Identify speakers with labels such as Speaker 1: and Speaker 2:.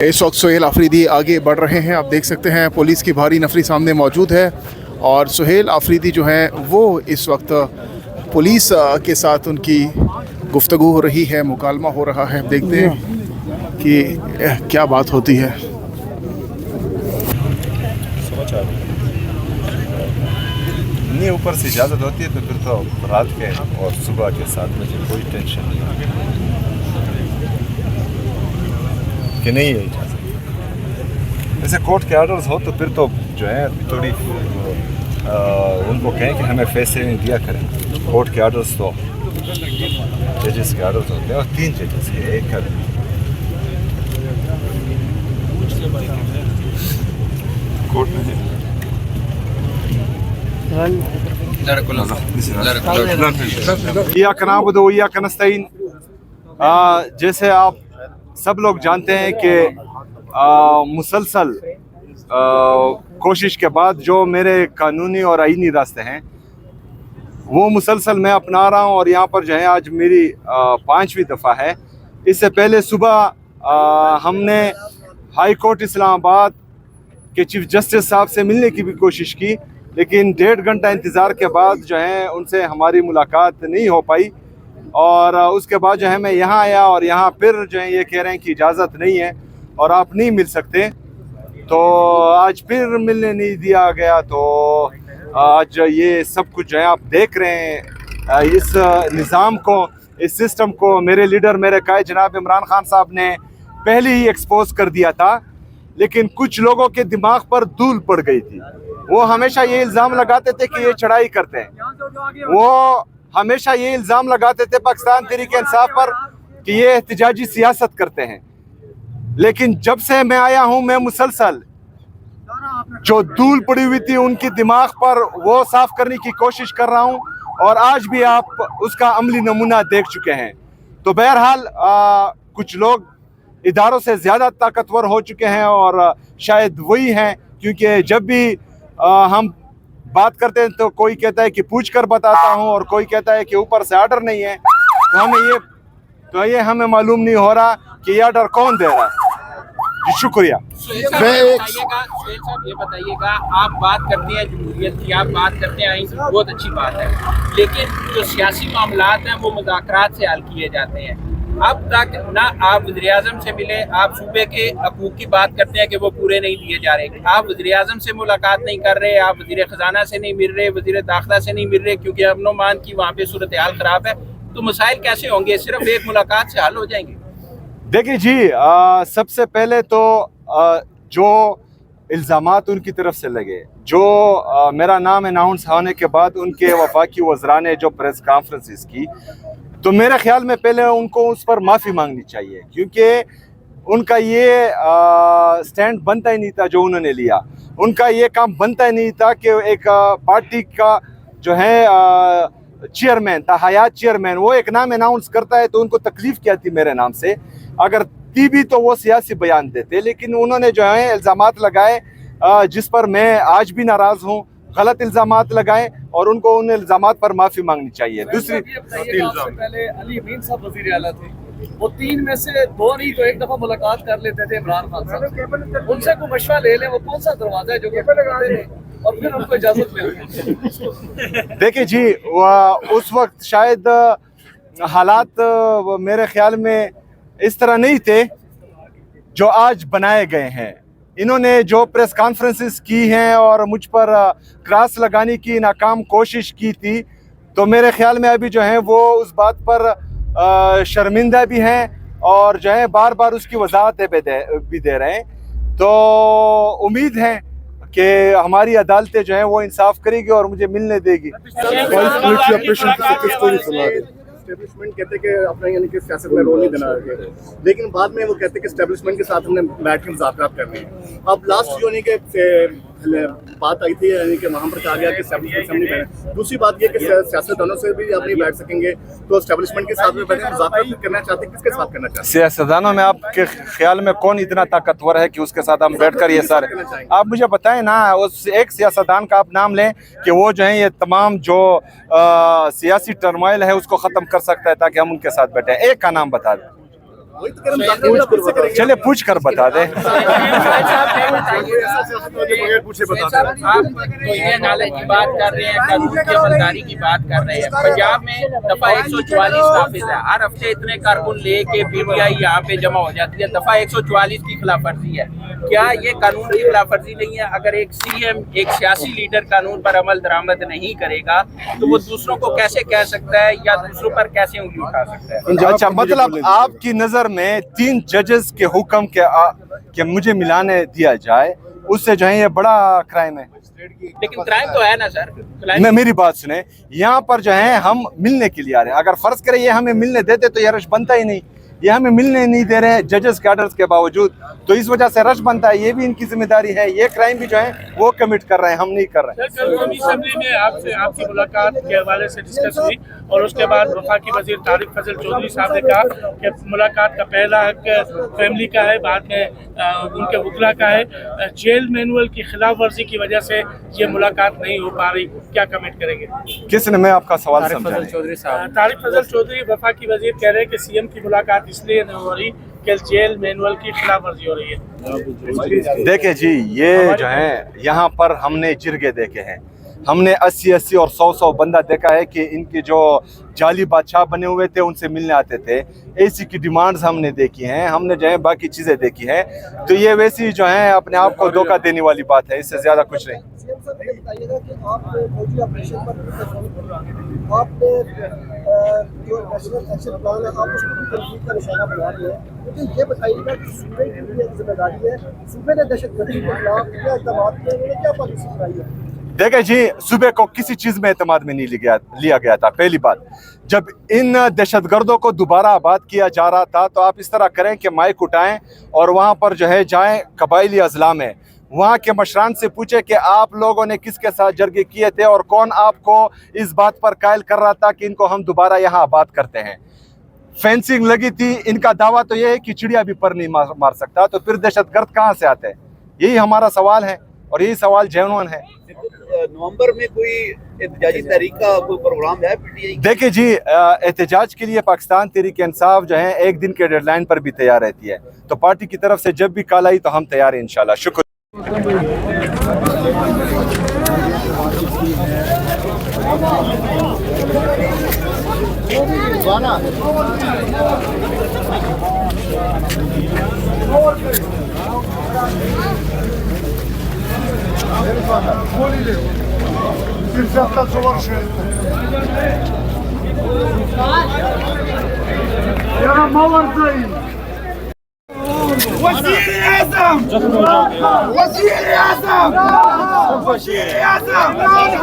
Speaker 1: इस वक्त सुहेल आफरीदी आगे बढ़ रहे हैं। आप देख सकते हैं पुलिस की भारी नफरी सामने मौजूद है और सुहेल आफरीदी जो हैं वो इस वक्त पुलिस के साथ उनकी गुफ्तगू हो रही है, मुकालमा हो रहा है। देखते हैं कि क्या बात होती है।
Speaker 2: नहीं, ऊपर से इजाज़त होती है तो फिर तो रात के और सुबह के 7 बजे कोई टेंशन नहीं कि नहीं है इजाज़त। जैसे कोर्ट के ऑर्डर्स हो तो फिर तो जो है थोड़ी उनको कहें कि हमें पैसे नहीं दिया करें। कोर्ट के ऑर्डर्स तो जजेस के ऑर्डर्स होते हैं और 3 जजेस के, एक का कोर्ट में जैसे आप सब लोग जानते हैं कि मुसलसल कोशिश के बाद जो मेरे कानूनी और आईनी रास्ते हैं वो मुसलसल मैं अपना रहा हूं और यहाँ पर जो है आज मेरी 5वीं दफ़ा है। इससे पहले सुबह हमने हाई कोर्ट इस्लामाबाद के चीफ जस्टिस साहब से मिलने की भी कोशिश की, लेकिन 1.5 घंटा इंतज़ार के बाद जो है उनसे हमारी मुलाकात नहीं हो पाई और उसके बाद जो है मैं यहाँ आया और यहाँ फिर जो है ये कह रहे हैं कि इजाज़त नहीं है और आप नहीं मिल सकते। तो आज फिर मिलने नहीं दिया गया। तो आज ये सब कुछ जो है आप देख रहे हैं, इस निज़ाम को, इस सिस्टम को मेरे लीडर, मेरे कायद जनाब इमरान खान साहब ने पहले ही एक्सपोज कर दिया था, लेकिन कुछ लोगों के दिमाग पर धूल पड़ गई थी। वो हमेशा ये इल्ज़ाम लगाते थे कि ये चढ़ाई करते हैं, वो हमेशा ये इल्ज़ाम लगाते थे पाकिस्तान तहरीक इंसाफ पर कि ये एहतिजाजी सियासत करते हैं। लेकिन जब से मैं आया हूं मैं मुसलसल जो धूल पड़ी हुई थी उनके दिमाग पर वो साफ करने की कोशिश कर रहा हूं और आज भी आप उसका अमली नमूना देख चुके हैं। तो बहरहाल कुछ लोग इदारों से ज़्यादा ताकतवर हो चुके हैं और शायद वही हैं, क्योंकि जब भी हम बात करते हैं तो कोई कहता है कि पूछ कर बताता हूं और कोई कहता है कि ऊपर से ऑर्डर नहीं है। तो ये हमें मालूम नहीं हो रहा कि ये ऑर्डर कौन दे रहा है। जी शुक्रिया।
Speaker 3: सुहेल साहब ये बताइएगा, आप बात करते हैं जमहूरियत की, आप बात करते हैं आइन की, बहुत अच्छी बात है, लेकिन जो सियासी मामलात हैं वो मुज़ाकरात से हल किए जाते हैं। अब तक ना आप वज़ीर-ए-आज़म से मिले, आप सूबे के हकूक़ की बात करते हैं कि वो पूरे नहीं दिए जा रहे, आप वज़ीर-ए-आज़म से मुलाकात नहीं कर रहे, आप वज़ीर ख़जाना से नहीं मिल रहे, वज़ीर दाखिला से नहीं मिल रहे, क्योंकि अमन-ओ-अमान की वहाँ पे सूरत हाल ख़राब है। तो मसाइल कैसे होंगे? सिर्फ एक मुलाकात से हल हो जाएंगे?
Speaker 2: देखिए जी, सबसे पहले तो जो इल्ज़ामात उनकी तरफ से लगे, जो मेरा नाम अनाउंस होने के बाद उनके वफाकी वज़रा ने जो प्रेस कॉन्फ्रेंसेस की, तो मेरे ख्याल में पहले उनको उस पर माफ़ी मांगनी चाहिए, क्योंकि उनका ये स्टैंड बनता ही नहीं था जो उन्होंने लिया। उनका ये काम बनता ही नहीं था कि एक पार्टी का जो है चेयरमैन था, हयात चेयरमैन, वो एक नाम अनाउंस करता है तो उनको तकलीफ़ क्या थी मेरे नाम से? अगर थी भी तो वो सियासी बयान देते, लेकिन उन्होंने जो है इल्ज़ामात लगाए जिस पर मैं आज भी नाराज़ हूँ, गलत इल्ज़ामात लगाए और उनको उन इल्ज़ामात पर माफ़ी मांगनी चाहिए। दूसरी
Speaker 4: पहले अली अमीन साहब वज़ीर आला थे, वो 3 में से 2 नहीं तो एक दफ़ा मुलाकात कर लेते थे इमरान खान साहब, उनसे कोई मशवरा ले लें, वो कौन सा दरवाज़ा है जो और फिर उनको इजाज़त मिले।
Speaker 2: देखिए जी, उस वक्त शायद हालात मेरे ख्याल में इस तरह नहीं थे जो आज बनाए गए हैं। इन्होंने जो प्रेस कॉन्फ्रेंसेस की हैं और मुझ पर क्रॉस लगाने की नाकाम कोशिश की थी, तो मेरे ख्याल में अभी जो है वो उस बात पर शर्मिंदा भी हैं और जो है बार बार उसकी वजाहत भी दे रहे हैं। तो उम्मीद है कि हमारी अदालतें जो है वो इंसाफ करेगी और मुझे मिलने देगी।
Speaker 5: एस्टेब्लिशमेंट कहते हैं कि अपना यानी कि सियासत में रोल नहीं देना है, लेकिन बाद में वो कहते हैं कि एस्टेब्लिशमेंट के साथ हमने बैठ के मुज़ाकरात करने हैं। अब लास्ट जो नहीं कि बात आई थी यानी कि वहाँ पर कहा गया कि एस्टेब्लिशमेंट। दूसरी बात ये कि सियासतदानों से भी आप नहीं बैठ सकेंगे, तो एस्टेब्लिशमेंट के साथ में बैठे मुज़ाकरात करना चाहते हैं, किसके साथ करना चाहते हैं?
Speaker 2: सियासतदानों में आपके ख्याल में कौन इतना ताकतवर है कि उसके साथ हम बैठकर ये सारे, आप मुझे बताएं ना, उस एक सियासतदान का आप नाम लें कि वो जो है ये तमाम जो सियासी टर्मोइल है उसको ख़त्म कर सकता है ताकि हम उनके साथ बैठे। एक का नाम बता दें।
Speaker 5: वही तो कह रहे हैं, मुज़ाकरात फिर से करेंगे।
Speaker 2: चले पूछ कर बता दे।
Speaker 3: आप तो ये अदालत की बात कर रहे हैं, कानून की अमलदारी की बात कर रहे हैं। पंजाब में दफा 144 नाफिज है, हर हफ्ते इतने कारकुन लेके पीटीआई यहाँ पे जमा हो जाती है। दफा 144 की खिलाफ वर्जी है। क्या ये कानून की खिलाफ वर्जी नहीं है? अगर एक सीएम, एक सियासी लीडर कानून पर अमल दरामद नहीं करेगा तो वो दूसरों को कैसे कह सकता है या दूसरों पर कैसे उंगली उठा सकता है?
Speaker 2: अच्छा, मतलब आपकी नजर में 3 जजेस के हुक्म के मुझे मिलाने दिया जाए, उससे जो है ये बड़ा क्राइम है।
Speaker 3: लेकिन क्राइम तो है ना सर। क्राइम
Speaker 2: मेरी बात सुने, यहाँ पर जो है हम मिलने के लिए आ रहे हैं। अगर फर्ज करें ये हमें मिलने देते तो ये रश बनता ही नहीं। ये हमें मिलने नहीं दे रहे हैं जजेस के ऑर्डर्स के बावजूद, तो इस वजह से रश बनता है। ये भी इनकी जिम्मेदारी है। ये क्राइम भी जो है वो कमिट कर रहे हैं, हम नहीं कर रहे हैं।
Speaker 6: सर, कल असेंबली में आपकी मुलाकात के हवाले से डिस्कस हुई और उसके बाद वफाकी वजीर तारिक फजल चौधरी साहब ने कहा कि मुलाकात का पहला हक फैमिली का है, बाद में उनके वकला का है। जेल मैनुअल की खिलाफ वर्जी की वजह से ये मुलाकात नहीं हो पा रही, क्या कमेंट करेंगे?
Speaker 2: किसने, मैं आपका सवाल समझा नहीं।
Speaker 6: तारिक फजल चौधरी वफाकी वजीर कह रहे हैं कि सीएम की मुलाकात इसलिए नहीं हो रही कि जेल मैनुअल की खिलाफ वर्जी हो रही है।
Speaker 2: देखे जी, ये जो है यहाँ पर हमने जिरगे देखे हैं। हमने 80-80 और 100-100 बंदा देखा है कि इनके जो जाली बादशाह बने हुए थे उनसे मिलने आते थे। एसी की डिमांड्स हमने देखी हैं, हमने जो है बाकी चीज़ें देखी हैं। तो ये वैसी जो है अपने आप को धोखा देने वाली बात है, इससे ज़्यादा कुछ नहीं।
Speaker 7: ये बताइएगा कि आप फौजी ऑपरेशन पर आपने जो नेशनल एक्शन प्लान है आप उसको भी तनकीद का निशाना बना रहे हैं। मुझे ये बताइएगा कि सूबे की भी एक जिम्मेदारी है, सूबे ने दहशतगर्दी के खिलाफ क्या इक़दाम किए, उन्होंने क्या पॉलिसी बनाई है?
Speaker 2: देखिए जी, सूबे को किसी चीज में एतमाद में नहीं लिया गया था। पहली बात, जब इन दहशतगर्दों को दोबारा आबाद किया जा रहा था तो आप इस तरह करें कि माइक उठाएं और वहां पर जो है जाएं कबायली अजला में, वहाँ के मशरान से पूछे कि आप लोगों ने किसके साथ जरगे किए थे और कौन आपको इस बात पर कायल कर रहा था कि इनको हम दोबारा यहाँ आबाद करते हैं। फेंसिंग लगी थी, इनका दावा तो यह है कि चिड़िया भी पर नहीं मार सकता, तो फिर दहशतगर्द कहाँ से आते हैं? यही हमारा सवाल है और यही सवाल जेन्युइन है।
Speaker 8: नवंबर में कोई एहतजाजी तहरीक का कोई प्रोग्राम है?
Speaker 2: देखिए जी, एहतजाज के लिए पाकिस्तान तहरीक इंसाफ जो है 1 दिन के डेडलाइन पर भी तैयार रहती है, तो पार्टी की तरफ से जब भी कॉल आई तो हम तैयार हैं इंशाल्लाह। शुक्रिया।
Speaker 9: वज़ीर आज़म